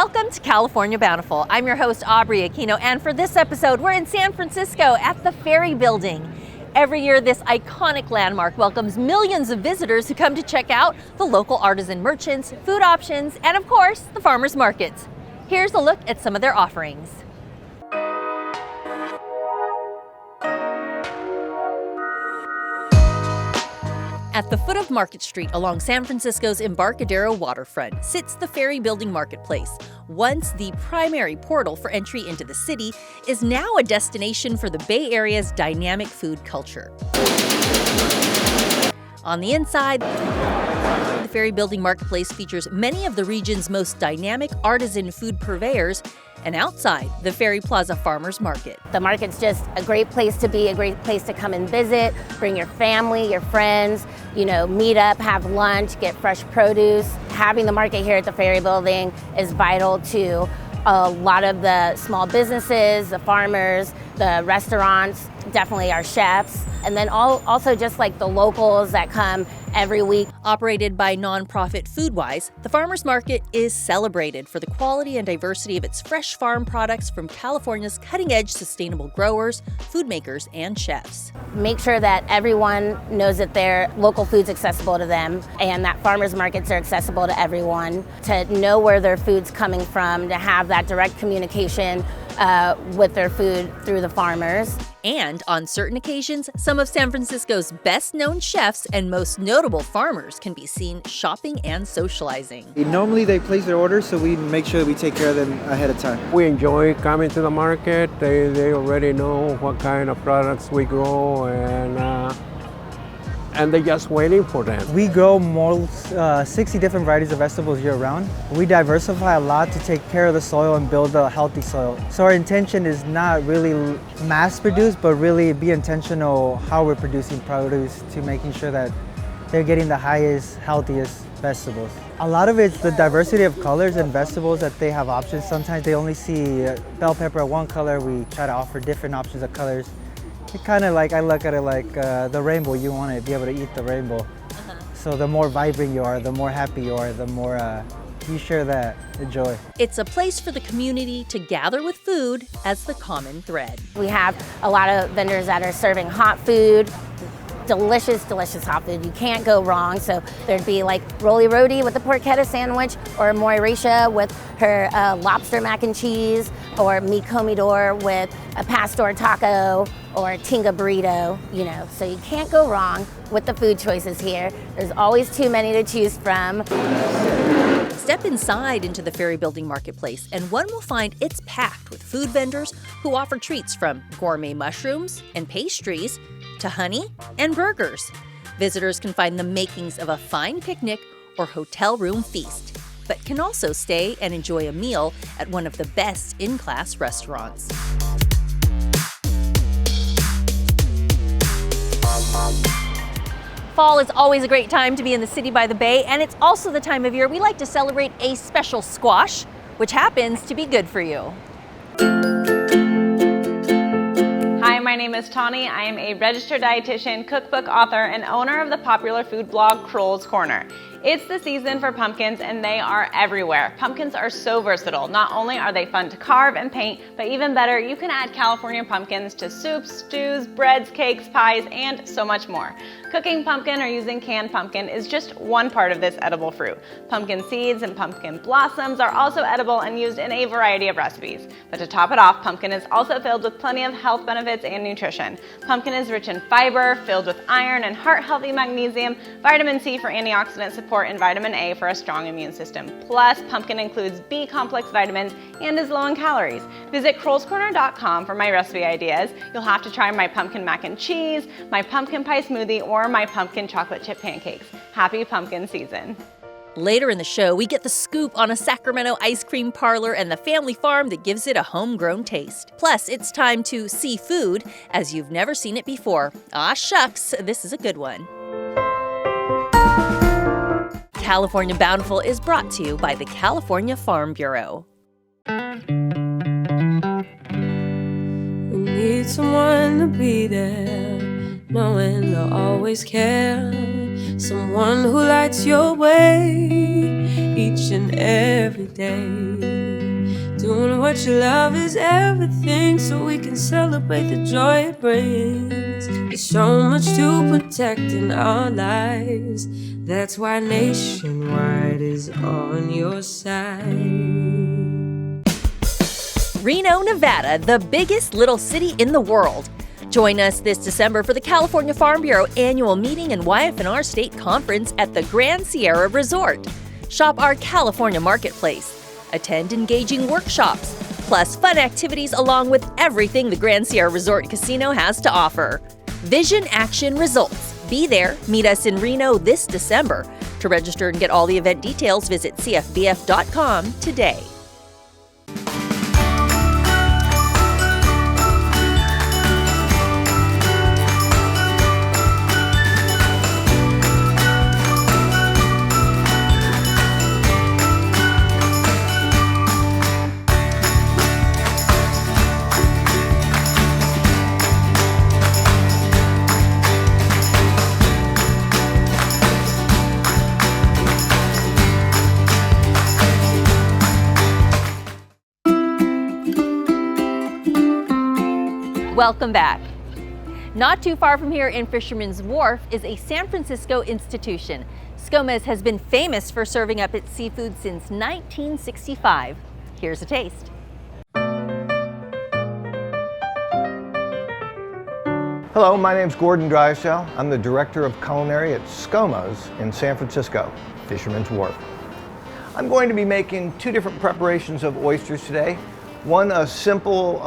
Welcome to California Bountiful. I'm your host, Aubrey Aquino, and for this episode, we're in San Francisco at the Ferry Building. Every year, this iconic landmark welcomes millions of visitors who come to check out the local artisan merchants, food options, and of course, the farmers markets. Here's a look at some of their offerings. At the foot of Market Street along San Francisco's Embarcadero waterfront sits the Ferry Building Marketplace. Once the primary portal for entry into the city, is now a destination for the Bay Area's dynamic food culture. On the inside, the Ferry Building Marketplace features many of the region's most dynamic artisan food purveyors, and outside, the Ferry Plaza Farmers Market. The market's just a great place to be, a great place to come and visit, bring your family, your friends, meet up, have lunch, get fresh produce. Having the market here at the Ferry Building is vital to a lot of the small businesses, the farmers, the restaurants, definitely our chefs, and then also just like the locals that come every week. Operated by nonprofit Foodwise, the farmers market is celebrated for the quality and diversity of its fresh farm products from California's cutting-edge sustainable growers, food makers, and chefs. Make sure that everyone knows that their local food's accessible to them and that farmers markets are accessible to everyone, to know where their food's coming from, to have that direct communication with their food through the farmers. And on certain occasions, some of San Francisco's best-known chefs and most notable farmers can be seen shopping and socializing. Normally they place their orders, so we make sure that we take care of them ahead of time. We enjoy coming to the market. They already know what kind of products we grow, and they're just waiting for them. We grow more 60 different varieties of vegetables year-round. We diversify a lot to take care of the soil and build a healthy soil. So our intention is not really mass-produced, but really be intentional how we're producing produce to making sure that they're getting the highest, healthiest vegetables. A lot of it's the diversity of colors and vegetables that they have options. Sometimes they only see bell pepper one color. We try to offer different options of colors. It kind of like, I look at it like the rainbow. You want to be able to eat the rainbow. So the more vibrant you are, the more happy you are, the more you share that joy. It's a place for the community to gather with food as the common thread. We have a lot of vendors that are serving hot food, delicious, delicious hot food. You can't go wrong. So there'd be like Roly Rody with the porchetta sandwich, or Moiracia with her lobster mac and cheese, or Mi Comidor with a pastor taco, or a tinga burrito, So you can't go wrong with the food choices here. There's always too many to choose from. Step inside into the Ferry Building Marketplace, and one will find it's packed with food vendors who offer treats from gourmet mushrooms and pastries to honey and burgers. Visitors can find the makings of a fine picnic or hotel room feast, but can also stay and enjoy a meal at one of the best in-class restaurants. Fall is always a great time to be in the city by the bay, and it's also the time of year we like to celebrate a special squash, which happens to be good for you. Hi, my name is Tawny. I am a registered dietitian, cookbook author, and owner of the popular food blog Kroll's Corner. It's the season for pumpkins, and they are everywhere. Pumpkins are so versatile. Not only are they fun to carve and paint, but even better, you can add California pumpkins to soups, stews, breads, cakes, pies, and so much more. Cooking pumpkin or using canned pumpkin is just one part of this edible fruit. Pumpkin seeds and pumpkin blossoms are also edible and used in a variety of recipes. But to top it off, pumpkin is also filled with plenty of health benefits and nutrition. Pumpkin is rich in fiber, filled with iron and heart-healthy magnesium, vitamin C for antioxidant support, and vitamin A for a strong immune system. Plus, pumpkin includes B-complex vitamins and is low in calories. Visit krollscorner.com for my recipe ideas. You'll have to try my pumpkin mac and cheese, my pumpkin pie smoothie, or my pumpkin chocolate chip pancakes. Happy pumpkin season. Later in the show, we get the scoop on a Sacramento ice cream parlor and the family farm that gives it a homegrown taste. Plus, it's time to see food as you've never seen it before. Ah, shucks, this is a good one. California Bountiful is brought to you by the California Farm Bureau. We need someone to be there, knowing they'll always care. Someone who lights your way each and every day. Doing what you love is everything, so we can celebrate the joy it brings. There's so much to protect in our lives. That's why Nationwide is on your side. Reno, Nevada, the biggest little city in the world. Join us this December for the California Farm Bureau annual meeting and YF&R State Conference at the Grand Sierra Resort. Shop our California marketplace. Attend engaging workshops, plus fun activities along with everything the Grand Sierra Resort Casino has to offer. Vision, action, results. Be there. Meet us in Reno this December. To register and get all the event details, visit cfbf.com today. Welcome back. Not too far from here in Fisherman's Wharf is a San Francisco institution. Scoma's has been famous for serving up its seafood since 1965. Here's a taste. Hello, my name's Gordon Drysdale. I'm the Director of Culinary at Scoma's in San Francisco, Fisherman's Wharf. I'm going to be making two different preparations of oysters today. One, a simple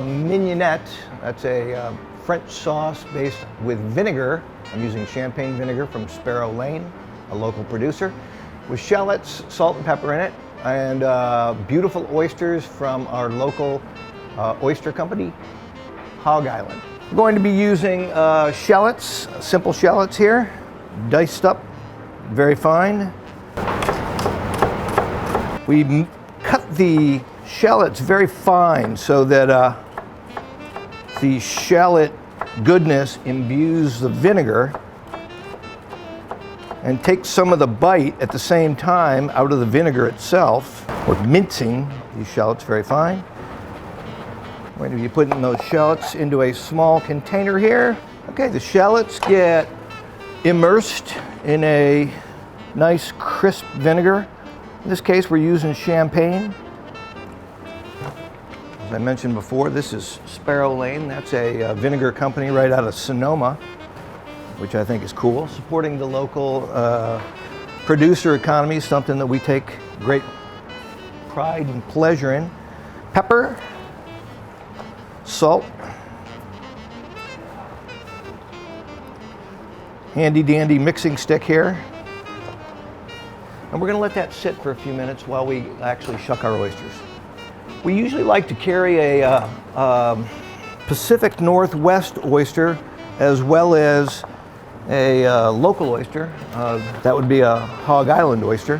mignonette. That's a French sauce based with vinegar. I'm using champagne vinegar from Sparrow Lane, a local producer, with shallots, salt and pepper in it, and beautiful oysters from our local oyster company, Hog Island. We're going to be using shallots, simple shallots here, diced up very fine. We cut the shallots very fine so that the shallot goodness imbues the vinegar and takes some of the bite at the same time out of the vinegar itself. We're mincing these shallots very fine. We're going to be putting those shallots into a small container here. Okay, the shallots get immersed in a nice crisp vinegar. In this case, we're using champagne. As I mentioned before, this is Sparrow Lane. That's a vinegar company right out of Sonoma, which I think is cool. Supporting the local producer economy is something that we take great pride and pleasure in. Pepper, salt, handy dandy mixing stick here. And we're going to let that sit for a few minutes while we actually shuck our oysters. We usually like to carry a Pacific Northwest oyster as well as a local oyster. That would be a Hog Island oyster.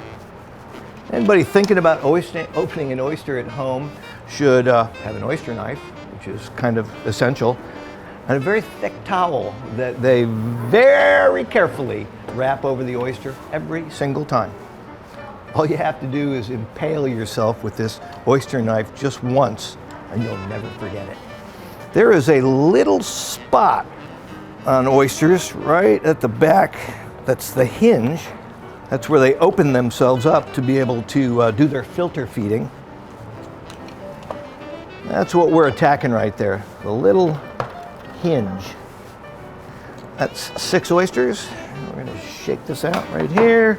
Anybody thinking about opening an oyster at home should have an oyster knife, which is kind of essential, and a very thick towel that they very carefully wrap over the oyster every single time. All you have to do is impale yourself with this oyster knife just once, and you'll never forget it. There is a little spot on oysters right at the back. That's the hinge. That's where they open themselves up to be able to do their filter feeding. That's what we're attacking right there, the little hinge. That's 6 oysters. We're gonna shake this out right here.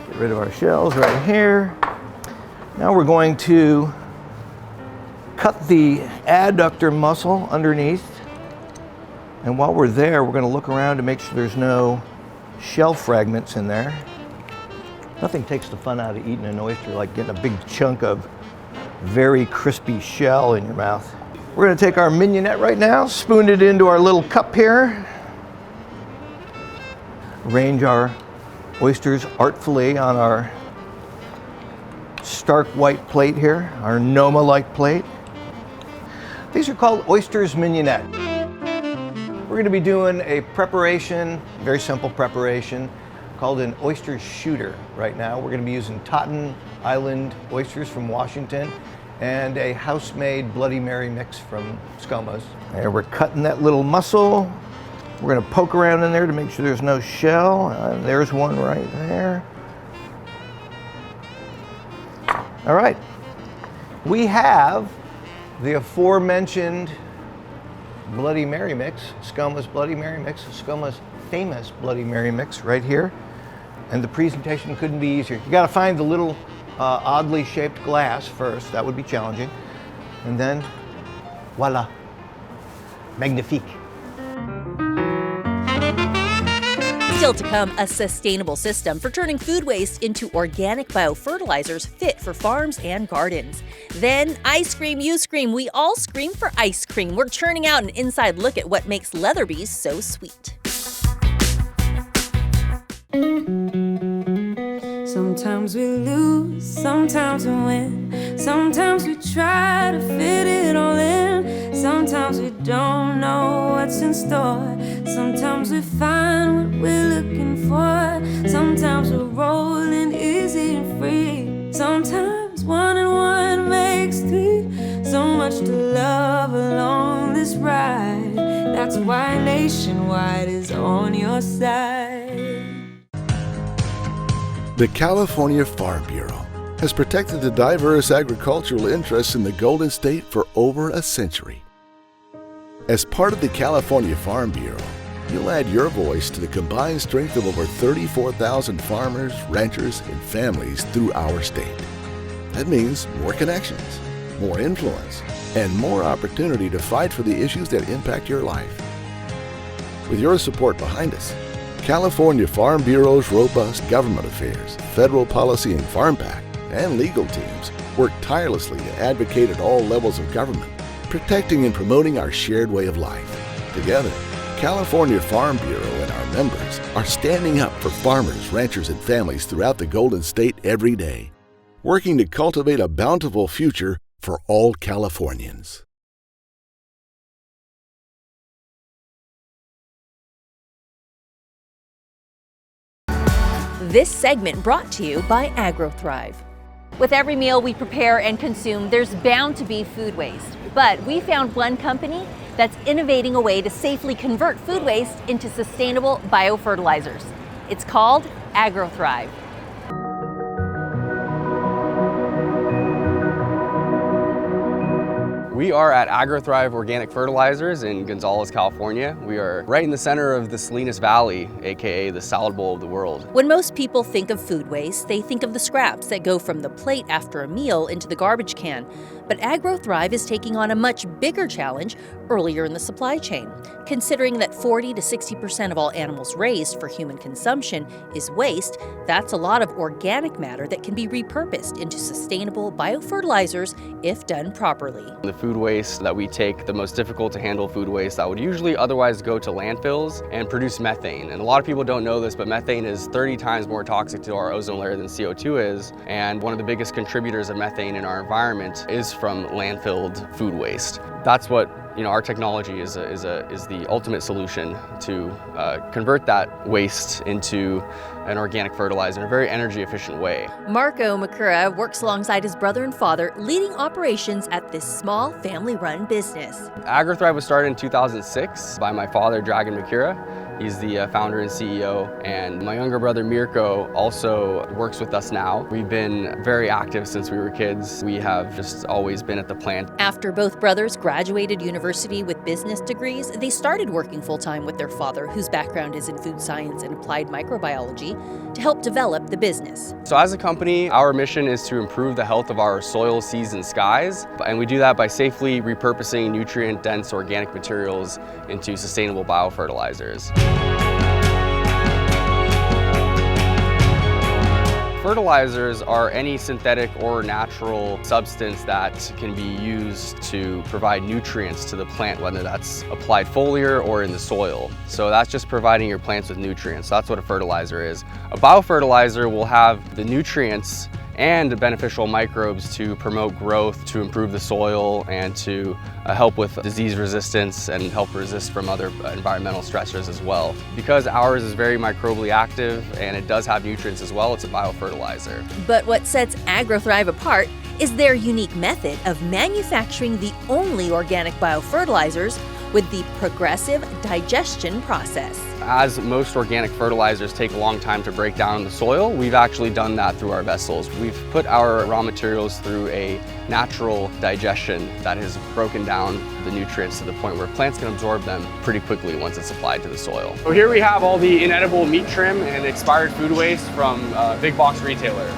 Get rid of our shells right here. Now we're going to cut the adductor muscle underneath. And while we're there, we're going to look around to make sure there's no shell fragments in there. Nothing takes the fun out of eating an oyster like getting a big chunk of very crispy shell in your mouth. We're going to take our mignonette right now, spoon it into our little cup here. Arrange our oysters artfully on our stark white plate here, our Noma-like plate. These are called oysters mignonette. We're going to be doing a preparation, very simple preparation, called an oyster shooter right now. We're going to be using Totten Island oysters from Washington, and a house-made Bloody Mary mix from Scoma's. And we're cutting that little mussel. We're gonna poke around in there to make sure there's no shell. There's one right there. All right. We have the aforementioned Bloody Mary mix, Scoma's Bloody Mary mix, Scoma's famous Bloody Mary mix right here. And the presentation couldn't be easier. You gotta find the little oddly shaped glass first. That would be challenging. And then, voila, magnifique. Still to come, a sustainable system for turning food waste into organic biofertilizers fit for farms and gardens. Then, I scream, you scream, we all scream for ice cream. We're churning out an inside look at what makes Leatherby's so sweet. Sometimes we lose, sometimes we win. Sometimes we try to fit it all in. Sometimes we don't know what's in store. Sometimes we find what we're looking for. Sometimes we're rolling easy and free. Sometimes 1 and 1 makes 3. So much to love along this ride. That's why Nationwide is on your side. The California Farm Bureau has protected the diverse agricultural interests in the Golden State for over a century. As part of the California Farm Bureau, you'll add your voice to the combined strength of over 34,000 farmers, ranchers, and families through our state. That means more connections, more influence, and more opportunity to fight for the issues that impact your life. With your support behind us, California Farm Bureau's robust government affairs, federal policy and farm pact, and legal teams work tirelessly to advocate at all levels of government, protecting and promoting our shared way of life. Together, California Farm Bureau and our members are standing up for farmers, ranchers, and families throughout the Golden State every day, working to cultivate a bountiful future for all Californians. This segment brought to you by AgroThrive. With every meal we prepare and consume, there's bound to be food waste. But we found one company that's innovating a way to safely convert food waste into sustainable biofertilizers. It's called AgroThrive. We are at AgroThrive Organic Fertilizers in Gonzales, California. We are right in the center of the Salinas Valley, aka the salad bowl of the world. When most people think of food waste, they think of the scraps that go from the plate after a meal into the garbage can. But AgroThrive is taking on a much bigger challenge earlier in the supply chain. Considering that 40 to 60% of all animals raised for human consumption is waste, that's a lot of organic matter that can be repurposed into sustainable biofertilizers if done properly. The food waste that we take, the most difficult to handle food waste that would usually otherwise go to landfills and produce methane. And a lot of people don't know this, but methane is 30 times more toxic to our ozone layer than CO2 is. And one of the biggest contributors of methane in our environment is from landfilled food waste. That's what our technology is the ultimate solution to convert that waste into an organic fertilizer in a very energy efficient way. Marco Makura works alongside his brother and father, leading operations at this small family-run business. AgroThrive was started in 2006 by my father, Dragon Makura. He's the founder and CEO, and my younger brother Mirko also works with us now. We've been very active since we were kids. We have just always been at the plant. After both brothers graduated university with business degrees, they started working full-time with their father, whose background is in food science and applied microbiology, to help develop the business. So as a company, our mission is to improve the health of our soil, seas, and skies, and we do that by safely repurposing nutrient-dense organic materials into sustainable biofertilizers. Fertilizers are any synthetic or natural substance that can be used to provide nutrients to the plant, whether that's applied foliar or in the soil. So that's just providing your plants with nutrients. That's what a fertilizer is. A biofertilizer will have the nutrients and beneficial microbes to promote growth, to improve the soil, and to help with disease resistance and help resist from other environmental stressors as well. Because ours is very microbially active and it does have nutrients as well, it's a biofertilizer. But what sets AgroThrive apart is their unique method of manufacturing the only organic biofertilizers with the progressive digestion process. As most organic fertilizers take a long time to break down in the soil, we've actually done that through our vessels. We've put our raw materials through a natural digestion that has broken down the nutrients to the point where plants can absorb them pretty quickly once it's applied to the soil. So here we have all the inedible meat trim and expired food waste from a big box retailer.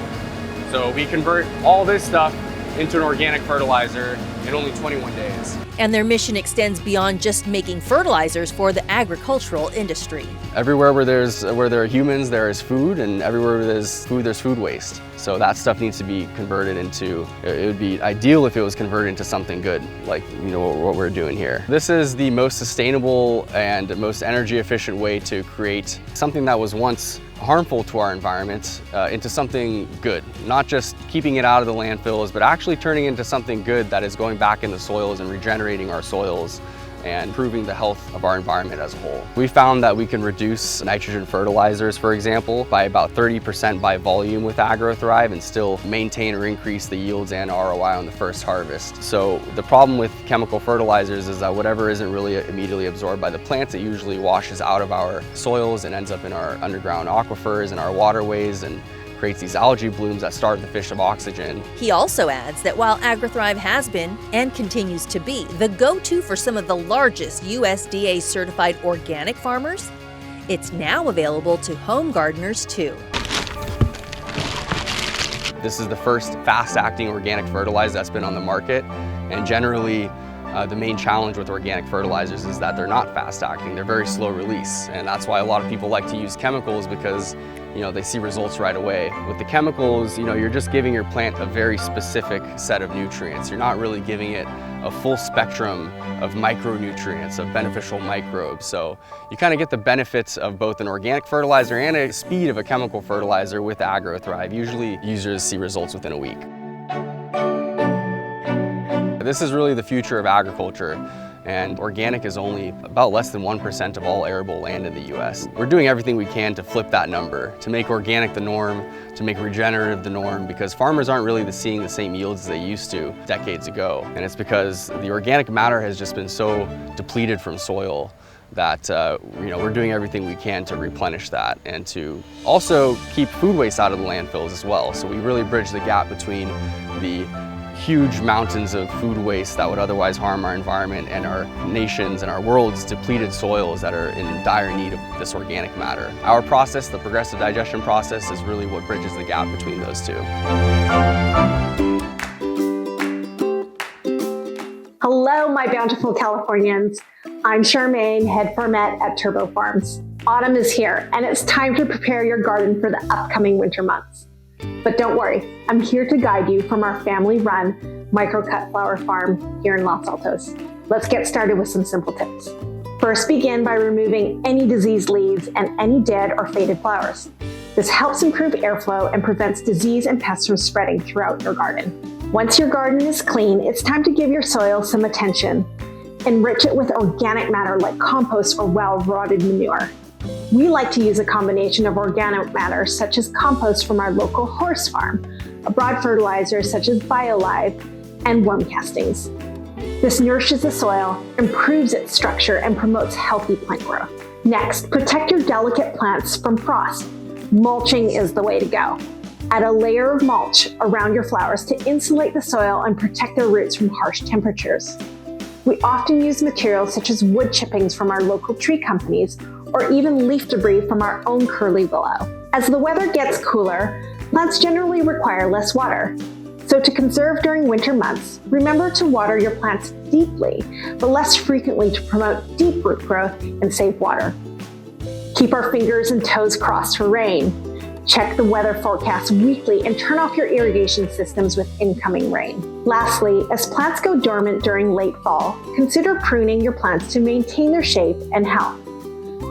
So we convert all this stuff into an organic fertilizer in only 21 days. And their mission extends beyond just making fertilizers for the agricultural industry. Everywhere where there are humans, there is food, and everywhere where there's food waste. So that stuff needs to be converted into, it would be ideal if it was converted into something good, like what we're doing here. This is the most sustainable and most energy efficient way to create something that was once harmful to our environment into something good. Not just keeping it out of the landfills, but actually turning it into something good that is going back into soils and regenerating our soils and improving the health of our environment as a whole. We found that we can reduce nitrogen fertilizers, for example, by about 30% by volume with AgroThrive and still maintain or increase the yields and ROI on the first harvest. So the problem with chemical fertilizers is that whatever isn't really immediately absorbed by the plants, it usually washes out of our soils and ends up in our underground aquifers and our waterways and creates these algae blooms that starve the fish of oxygen. He also adds that while AgroThrive has been, and continues to be, the go-to for some of the largest USDA certified organic farmers, it's now available to home gardeners too. This is the first fast-acting organic fertilizer that's been on the market, and generally the main challenge with organic fertilizers is that they're not fast-acting, they're very slow release, and that's why a lot of people like to use chemicals because they see results right away. With the chemicals, you're just giving your plant a very specific set of nutrients. You're not really giving it a full spectrum of micronutrients, of beneficial microbes. So you kind of get the benefits of both an organic fertilizer and a speed of a chemical fertilizer with AgroThrive. Usually users see results within a week. This is really the future of agriculture. And organic is only about less than 1% of all arable land in the US. We're doing everything we can to flip that number, to make organic the norm, to make regenerative the norm, because farmers aren't really seeing the same yields as they used to decades ago. And it's because the organic matter has just been so depleted from soil that we're doing everything we can to replenish that and to also keep food waste out of the landfills as well. So we really bridge the gap between the huge mountains of food waste that would otherwise harm our environment and our nations and our world's depleted soils that are in dire need of this organic matter. Our process, the progressive digestion process, is really what bridges the gap between those two. Hello, my bountiful Californians. I'm Charmaine, head farmette at Turbo Farms. Autumn is here, and it's time to prepare your garden for the upcoming winter months. But don't worry, I'm here to guide you from our family-run micro-cut flower farm here in Los Altos. Let's get started with some simple tips. First, begin by removing any diseased leaves and any dead or faded flowers. This helps improve airflow and prevents disease and pests from spreading throughout your garden. Once your garden is clean, it's time to give your soil some attention. Enrich it with organic matter like compost or well-rotted manure. We like to use a combination of organic matter such as compost from our local horse farm, broad fertilizers such as BioLive, and worm castings. This nourishes the soil, improves its structure, and promotes healthy plant growth. Next, protect your delicate plants from frost. Mulching is the way to go. Add a layer of mulch around your flowers to insulate the soil and protect their roots from harsh temperatures. We often use materials such as wood chippings from our local tree companies or even leaf debris from our own curly willow. As the weather gets cooler, plants generally require less water. So to conserve during winter months, remember to water your plants deeply, but less frequently to promote deep root growth and save water. Keep our fingers and toes crossed for rain. Check the weather forecast weekly and turn off your irrigation systems with incoming rain. Lastly, as plants go dormant during late fall, consider pruning your plants to maintain their shape and health.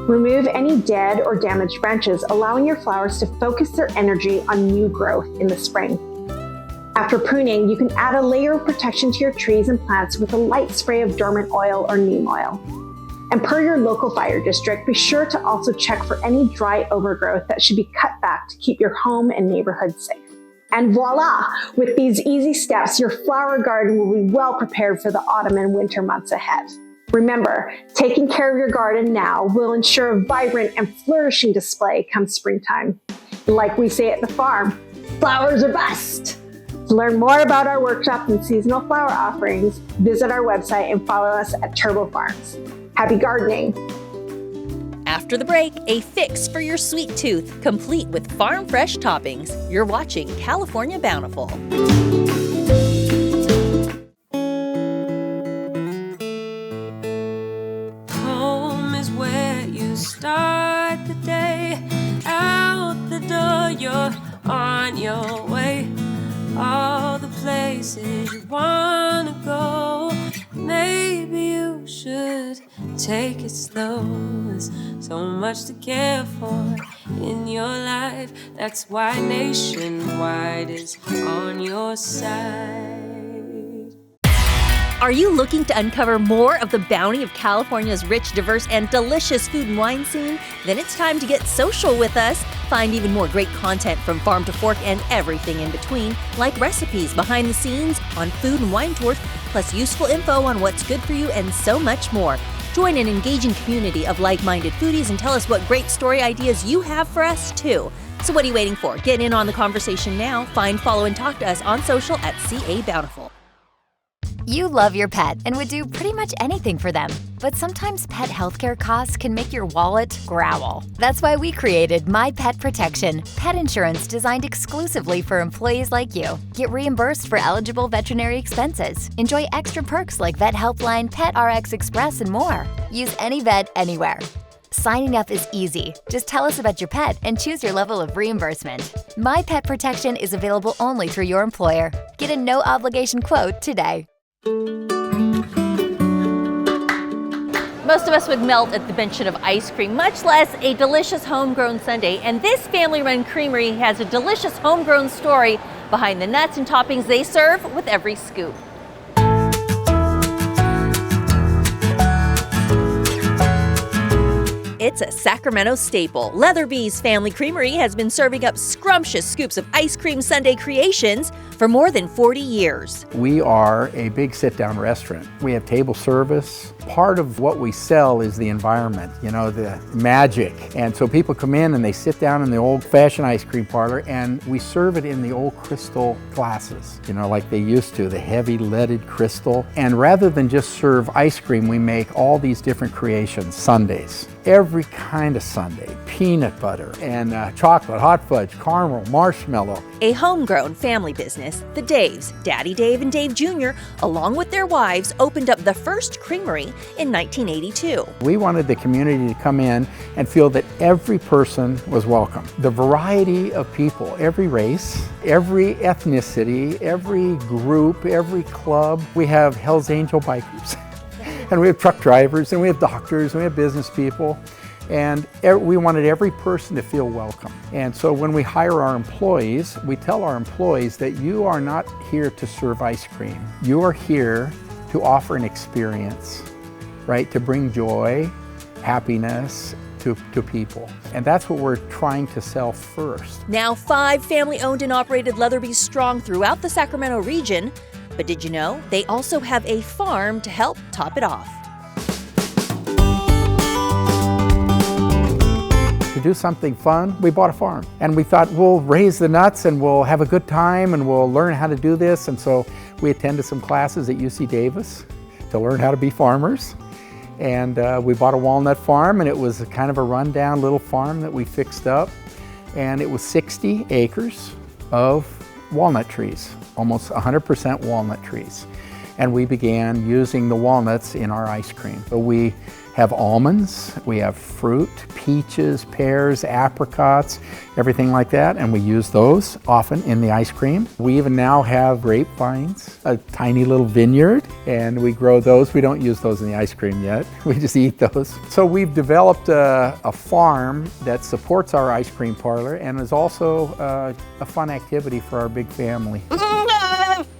Remove any dead or damaged branches, allowing your flowers to focus their energy on new growth in the spring. After pruning, you can add a layer of protection to your trees and plants with a light spray of dormant oil or neem oil. And per your local fire district, be sure to also check for any dry overgrowth that should be cut back to keep your home and neighborhood safe. And voila! With these easy steps, your flower garden will be well prepared for the autumn and winter months ahead. Remember, taking care of your garden now will ensure a vibrant and flourishing display come springtime. Like we say at the farm, flowers are best! To learn more about our workshop and seasonal flower offerings, visit our website and follow us at Turbo Farms. Happy gardening! After the break, a fix for your sweet tooth, complete with farm fresh toppings. You're watching California Bountiful. Home is where you start the day. Out the door, you're on your way. All the places you wanna go. Maybe you should take it slow. There's so much to care for in your life. That's why Nationwide is on your side. Are you looking to uncover more of the bounty of California's rich, diverse, and delicious food and wine scene? Then it's time to get social with us. Find even more great content from farm to fork and everything in between, like recipes, behind the scenes, on food and wine tours, plus useful info on what's good for you and so much more. Join an engaging community of like-minded foodies and tell us what great story ideas you have for us, too. So what are you waiting for? Get in on the conversation now. Find, follow, and talk to us on social at CaBountiful. You love your pet and would do pretty much anything for them. But sometimes pet healthcare costs can make your wallet growl. That's why we created My Pet Protection, pet insurance designed exclusively for employees like you. Get reimbursed for eligible veterinary expenses. Enjoy extra perks like Vet Helpline, Pet RX Express, and more. Use any vet anywhere. Signing up is easy. Just tell us about your pet and choose your level of reimbursement. My Pet Protection is available only through your employer. Get a no-obligation quote today. Most of us would melt at the mention of ice cream, much less a delicious homegrown sundae. And this family-run creamery has a delicious homegrown story behind the nuts and toppings they serve with every scoop. It's a Sacramento staple. Leatherby's Family Creamery has been serving up scrumptious scoops of ice cream sundae creations for more than 40 years. We are a big sit-down restaurant. We have table service. Part of what we sell is the environment, you know, the magic. And so people come in and they sit down in the old-fashioned ice cream parlor, and we serve it in the old crystal glasses, you know, like they used to, the heavy leaded crystal. And rather than just serve ice cream, we make all these different creations, sundaes. Every kind of sundae, peanut butter and chocolate, hot fudge, caramel, marshmallow. A homegrown family business, the Daves, Daddy Dave and Dave Jr., along with their wives, opened up the first creamery in 1982. We wanted the community to come in and feel that every person was welcome. The variety of people, every race, every ethnicity, every group, every club. We have Hell's Angel bikers. And we have truck drivers, and we have doctors, and we have business people, and we wanted every person to feel welcome. And so when we hire our employees, we tell our employees that you are not here to serve ice cream. You are here to offer an experience, right? To bring joy, happiness to people. And that's what we're trying to sell first. Now 5 family-owned and operated Leatherby's strong throughout the Sacramento region. But did you know they also have a farm to help top it off? To do something fun, we bought a farm. And we thought, we'll raise the nuts and we'll have a good time and we'll learn how to do this. And so we attended some classes at UC Davis to learn how to be farmers. And we bought a walnut farm, and it was kind of a rundown little farm that we fixed up. And it was 60 acres of walnut trees, almost 100% walnut trees. And we began using the walnuts in our ice cream. So we have almonds, we have fruit, peaches, pears, apricots, everything like that, and we use those often in the ice cream. We even now have grapevines, a tiny little vineyard, and we grow those. We don't use those in the ice cream yet. We just eat those. So we've developed a farm that supports our ice cream parlor and is also a fun activity for our big family.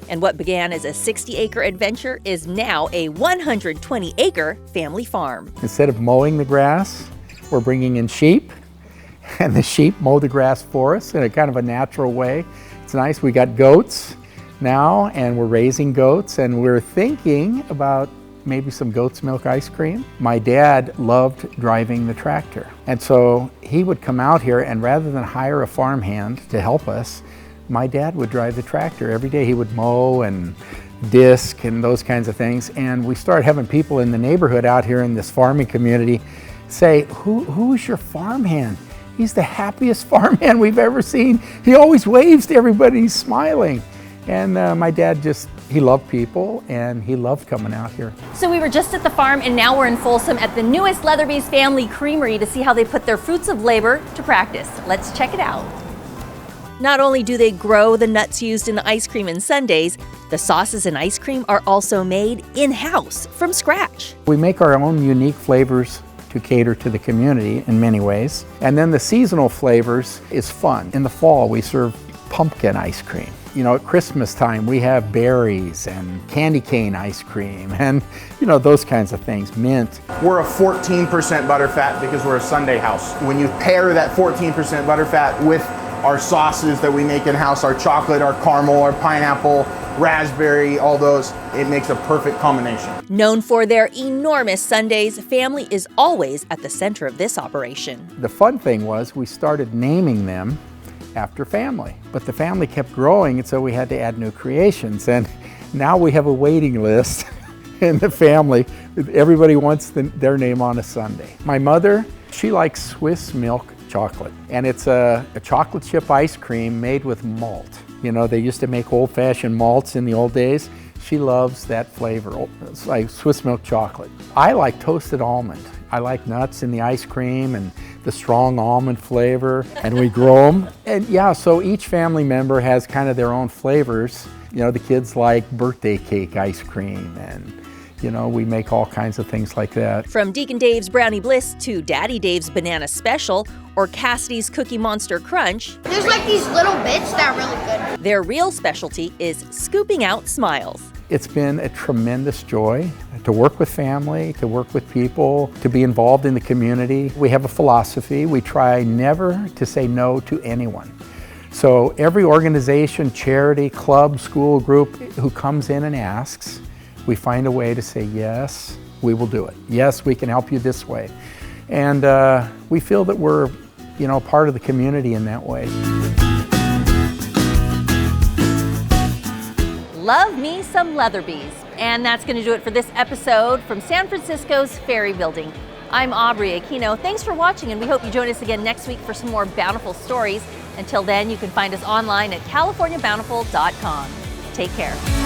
And what began as a 60-acre adventure is now a 120-acre family farm. Instead of mowing the grass, we're bringing in sheep, and the sheep mow the grass for us in a kind of a natural way. It's nice. We got goats now, and we're raising goats, and we're thinking about maybe some goat's milk ice cream. My dad loved driving the tractor, and so he would come out here, and rather than hire a farmhand to help us, my dad would drive the tractor every day. He would mow and disc and those kinds of things, and we started having people in the neighborhood out here in this farming community say, who's your farmhand? He's the happiest farmhand we've ever seen. He always waves to everybody, he's smiling. And my dad he loved people, and he loved coming out here. So we were just at the farm, and now we're in Folsom at the newest Leatherby's family creamery to see how they put their fruits of labor to practice. Let's check it out. Not only do they grow the nuts used in the ice cream and sundaes, the sauces and ice cream are also made in-house from scratch. We make our own unique flavors to cater to the community in many ways. And then the seasonal flavors is fun. In the fall, we serve pumpkin ice cream. You know, at Christmas time, we have berries and candy cane ice cream and, you know, those kinds of things, mint. We're a 14% butterfat because we're a sundae house. When you pair that 14% butterfat with our sauces that we make in-house, our chocolate, our caramel, our pineapple, raspberry, all those, it makes a perfect combination. Known for their enormous sundaes, family is always at the center of this operation. The fun thing was we started naming them after family, but the family kept growing, and so we had to add new creations, and now we have a waiting list in the family. Everybody wants their name on a sundae. My mother, she likes Swiss milk chocolate, and it's a chocolate chip ice cream made with malt. You know, they used to make old-fashioned malts in the old days. She loves that flavor. It's like Swiss milk chocolate. I like toasted almond. I like nuts in the ice cream and the strong almond flavor, and we grow them. And yeah, so each family member has kind of their own flavors. You know, the kids like birthday cake ice cream, and you know, we make all kinds of things like that. From Deacon Dave's Brownie Bliss to Daddy Dave's Banana Special or Cassidy's Cookie Monster Crunch, there's like these little bits that are really good. Their real specialty is scooping out smiles. It's been a tremendous joy to work with family, to work with people, to be involved in the community. We have a philosophy. We try never to say no to anyone. So every organization, charity, club, school group who comes in and asks, we find a way to say, yes, we will do it. Yes, we can help you this way. And we feel that we're, you know, part of the community in that way. Love me some Leatherby's. And that's going to do it for this episode from San Francisco's Ferry Building. I'm Aubrey Aquino. Thanks for watching, and we hope you join us again next week for some more Bountiful stories. Until then, you can find us online at californiabountiful.com. Take care.